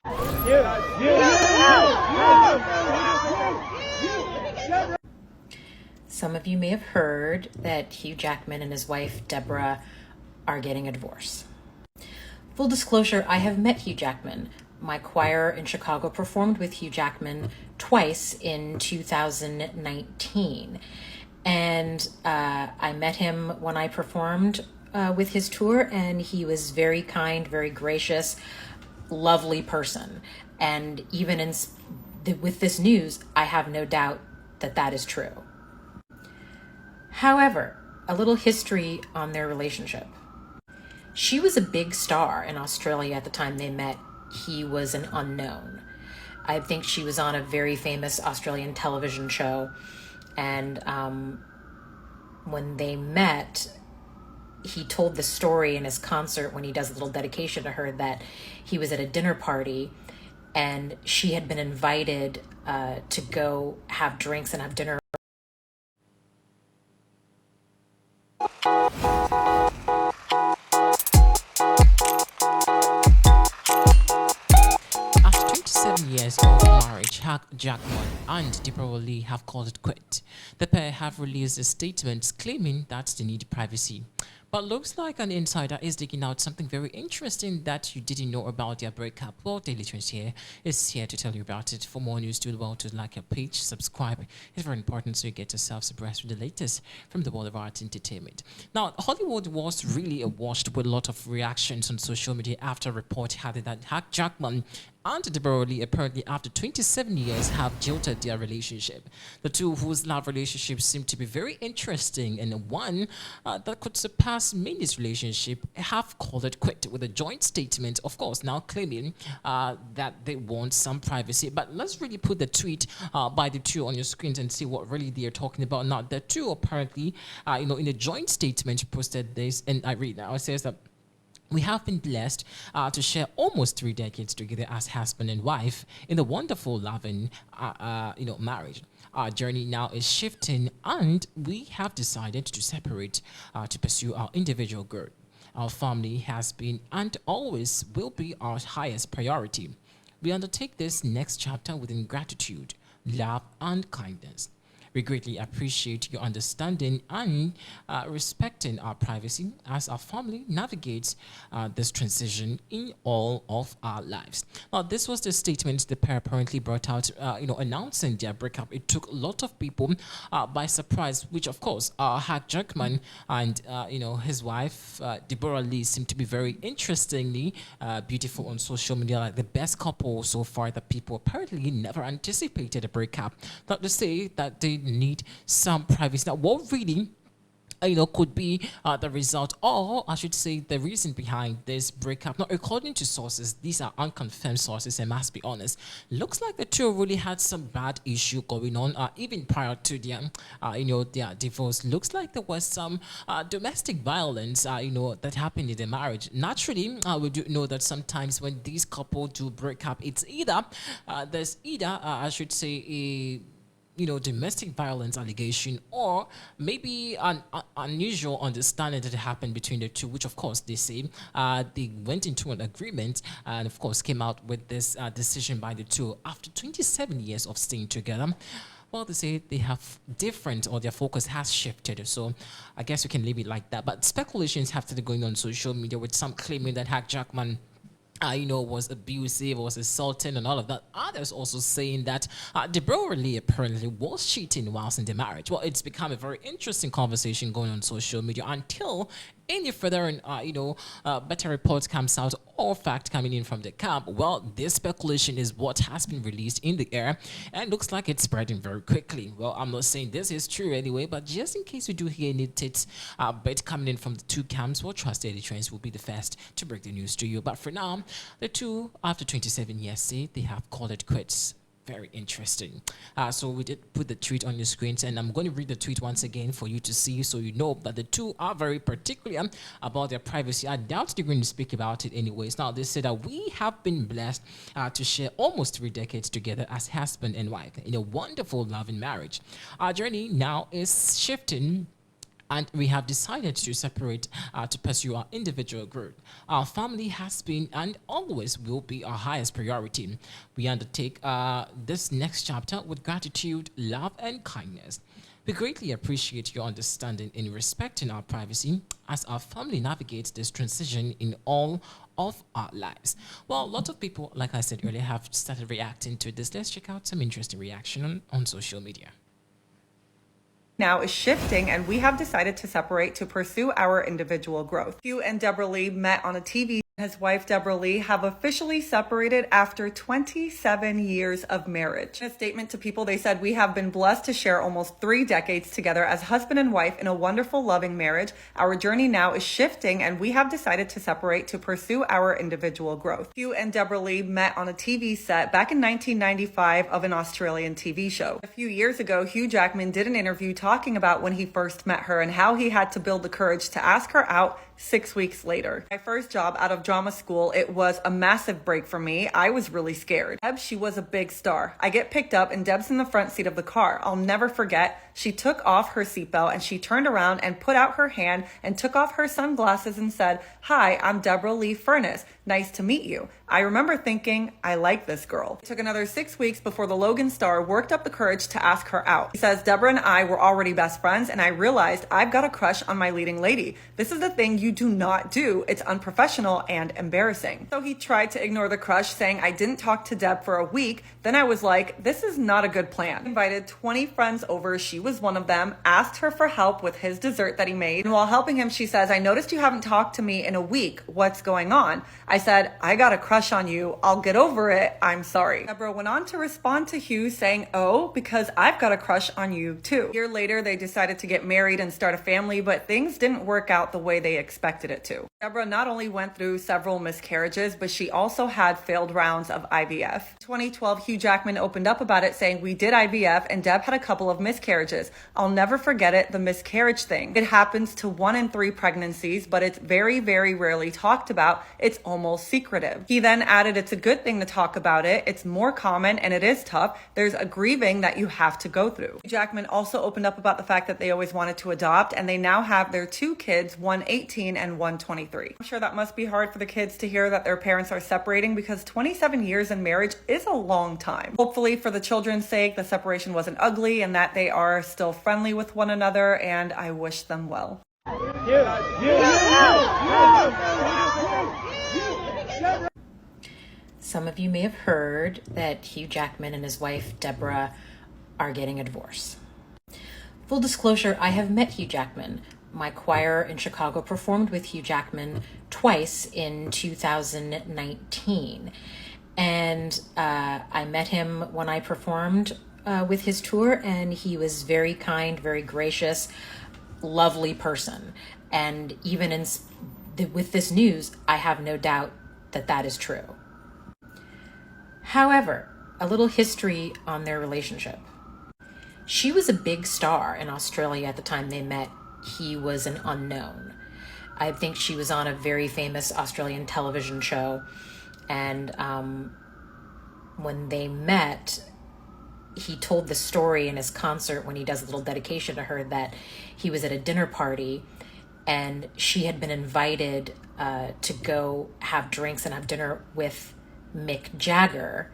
Some of you may have heard that Hugh Jackman and his wife Deborra are getting a divorce. Full disclosure, I have met Hugh Jackman. My choir in Chicago performed with Hugh Jackman twice in 2019. And I met him when I performed with his tour, and he was very kind, very gracious, lovely person. And even with this news, I have no doubt that that is true. However, a little history on their relationship. She was a big star in Australia at the time they met. He was an unknown. I think she was on a very famous Australian television show. And when they met, he told the story in his concert when he does a little dedication to her that he was at a dinner party and she had been invited to go have drinks and have dinner. After 27 years of marriage, Hugh Jackman and Deborra have called it quit. The pair have released a statement claiming that they need privacy. But looks like an insider is digging out something very interesting that you didn't know about their breakup. Well, Daily Trends here is here to tell you about it. For more news, do well to like our page, subscribe. It's very important so you get yourself abreast with the latest from the world of art entertainment. Now, Hollywood was really awash with a lot of reactions on social media after a report had it that Hugh Jackman and Deborra apparently after 27 years have jilted their relationship. The two whose love relationship seemed to be very interesting and one that could surpass many's relationship have called it quit with a joint statement, of course, now claiming that they want some privacy. But let's really put the tweet by the two on your screens and see what really they are talking about. Now, the two apparently, in a joint statement posted this, and I read now, it says that we have been blessed to share almost 3 decades together as husband and wife in a wonderful, loving, marriage. Our journey now is shifting, and we have decided to separate to pursue our individual growth. Our family has been and always will be our highest priority. We undertake this next chapter with gratitude, love, and kindness. We greatly appreciate your understanding and respecting our privacy as our family navigates this transition in all of our lives. Now, this was the statement the pair apparently brought out, announcing their breakup. It took a lot of people by surprise, which of course, Hugh Jackman and his wife Deborra seem to be very interestingly beautiful on social media, like the best couple so far that people apparently never anticipated a breakup. Not to say that they need some privacy. Now, what really could be the result, or I should say the reason behind this breakup. Now, according to sources, these are unconfirmed sources, I must be honest, looks like the two really had some bad issue going on, even prior to their, their divorce. Looks like there was some domestic violence, that happened in the marriage. Naturally, we do know that sometimes when these couples do break up, it's either, I should say, a domestic violence allegation, or maybe an unusual understanding that happened between the two, which of course they say they went into an agreement and of course came out with this decision by the two after 27 years of staying together. Well, they say they have different, or their focus has shifted. So I guess we can leave it like that. But speculations have started going on social media, with some claiming that Hugh Jackman was abusive, was assaulting, and all of that. Others also saying that Deborra apparently was cheating whilst in the marriage. Well, it's become a very interesting conversation going on social media until any further, better reports comes out or fact coming in from the camp. Well, this speculation is what has been released in the air and looks like it's spreading very quickly. Well, I'm not saying this is true anyway, but just in case we do hear any tidbits coming in from the two camps, well, trust Daily Trends will be the first to break the news to you. But for now, the two, after 27 years, say they have called it quits. Very interesting. So we did put the tweet on your screens, and I'm going to read the tweet once again for you to see, so you know that the two are very particular about their privacy. I doubt they're going to speak about it anyways. Now, they said that we have been blessed to share almost 3 decades together as husband and wife in a wonderful, loving marriage. Our journey now is shifting, and we have decided to separate to pursue our individual growth. Our family has been and always will be our highest priority. We undertake this next chapter with gratitude, love, and kindness. We greatly appreciate your understanding in respecting our privacy as our family navigates this transition in all of our lives. Well, a lot of people, like I said earlier, have started reacting to this. Let's check out some interesting reaction on social media. Now is shifting, and we have decided to separate to pursue our individual growth. Hugh and Deborra Lee met on a TV. His wife, Deborra Lee, have officially separated after 27 years of marriage. In a statement to people, they said, "We have been blessed to share almost 3 decades together as husband and wife in a wonderful, loving marriage. Our journey now is shifting, and we have decided to separate to pursue our individual growth." Hugh and Deborra Lee met on a TV set back in 1995 of an Australian TV show. A few years ago, Hugh Jackman did an interview talking about when he first met her and how he had to build the courage to ask her out 6 weeks later. "My first job out of drama school, it was a massive break for me. I was really scared. Deb, she was a big star. I get picked up and Deb's in the front seat of the car. I'll never forget, she took off her seatbelt and she turned around and put out her hand and took off her sunglasses and said, 'Hi, I'm Deborra Lee Furness. Nice to meet you.' I remember thinking, I like this girl." It took another 6 weeks before the Logan star worked up the courage to ask her out. He says, "Deborra and I were already best friends and I realized I've got a crush on my leading lady. This is the thing you do not do. It's unprofessional and embarrassing." So he tried to ignore the crush, saying, "I didn't talk to Deb for a week. Then I was like, this is not a good plan." He invited 20 friends over. She was one of them, asked her for help with his dessert that he made. And while helping him, she says, "I noticed you haven't talked to me in a week. What's going on?" I said, "I got a crush on you. I'll get over it. I'm sorry." Deborra went on to respond to Hugh saying, "Oh, because I've got a crush on you too." A year later, they decided to get married and start a family, but things didn't work out the way they expected it to. Deborra not only went through several miscarriages, but she also had failed rounds of IVF. In 2012, Hugh Jackman opened up about it, saying, "We did IVF and Deb had a couple of miscarriages. I'll never forget it, the miscarriage thing. It happens to 1 in 3 pregnancies, but it's very, very rarely talked about. It's almost secretive." He then added, "It's a good thing to talk about it. It's more common and it is tough. There's a grieving that you have to go through." Hugh Jackman also opened up about the fact that they always wanted to adopt, and they now have their 2 kids, one 18 and one 23. I'm sure that must be hard for the kids to hear that their parents are separating, because 27 years in marriage is a long time. Hopefully, for the children's sake, the separation wasn't ugly and that they are still friendly with one another, and I wish them well. Some of you may have heard that Hugh Jackman and his wife, Deborra, are getting a divorce. Full disclosure, I have met Hugh Jackman. My choir in Chicago performed with Hugh Jackman twice in 2019. And I met him when I performed with his tour, and he was very kind, very gracious, lovely person. And even with this news, I have no doubt that that is true. However, a little history on their relationship. She was a big star in Australia at the time they met. He was an unknown. I think she was on a very famous Australian television show. And when they met, he told the story in his concert when he does a little dedication to her that he was at a dinner party and she had been invited to go have drinks and have dinner with Mick Jagger.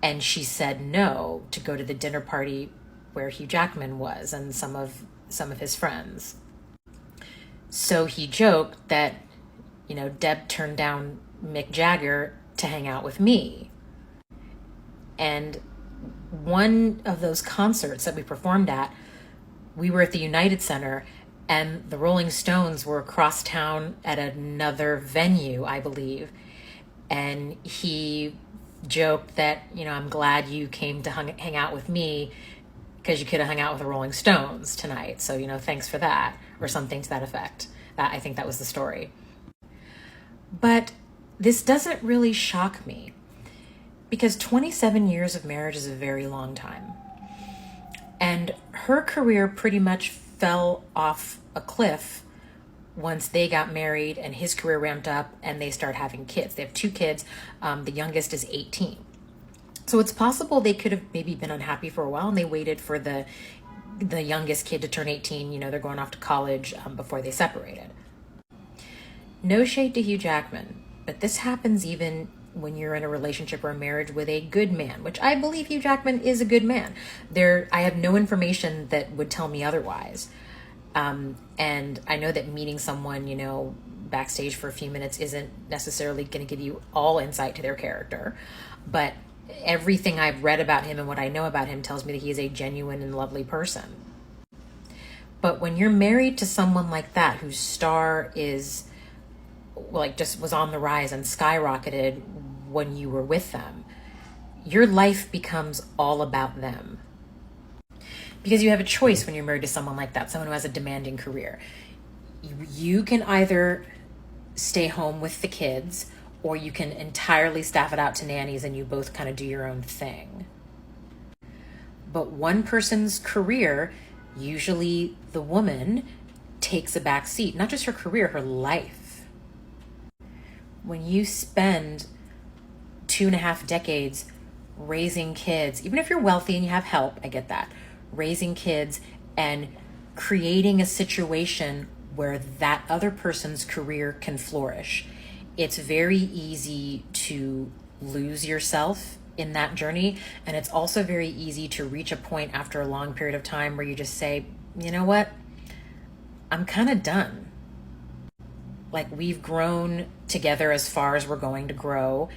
And she said no to go to the dinner party where Hugh Jackman was and some of his friends. So he joked that, Deb turned down Mick Jagger to hang out with me. And one of those concerts that we performed at, we were at the United Center, and the Rolling Stones were across town at another venue, I believe. And he joked that, I'm glad you came to hang out with me because you could have hung out with the Rolling Stones tonight. So, thanks for that, or something to that effect. I think that was the story. But this doesn't really shock me, because 27 years of marriage is a very long time. And her career pretty much fell off a cliff once they got married and his career ramped up and they started having kids. They have 2 kids. The youngest is 18. So it's possible they could have maybe been unhappy for a while and they waited for the the youngest kid to turn 18. They're going off to college before they separated. No shade to Hugh Jackman, but this happens even when you're in a relationship or a marriage with a good man, which I believe Hugh Jackman is a good man. I have no information that would tell me otherwise. And I know that meeting someone, backstage for a few minutes isn't necessarily going to give you all insight to their character, but everything I've read about him and what I know about him tells me that he is a genuine and lovely person. But when you're married to someone like that, whose star is just was on the rise and skyrocketed when you were with them, your life becomes all about them. Because you have a choice when you're married to someone like that, someone who has a demanding career. You can either stay home with the kids, or you can entirely staff it out to nannies and you both kind of do your own thing. But one person's career, usually the woman, takes a back seat. Not just her career, her life. When you spend 2.5 decades raising kids, even if you're wealthy and you have help, I get that, raising kids and creating a situation where that other person's career can flourish, it's very easy to lose yourself in that journey. And it's also very easy to reach a point after a long period of time where you just say, you know what, I'm kind of done. Like, we've grown together as far as we're going to grow.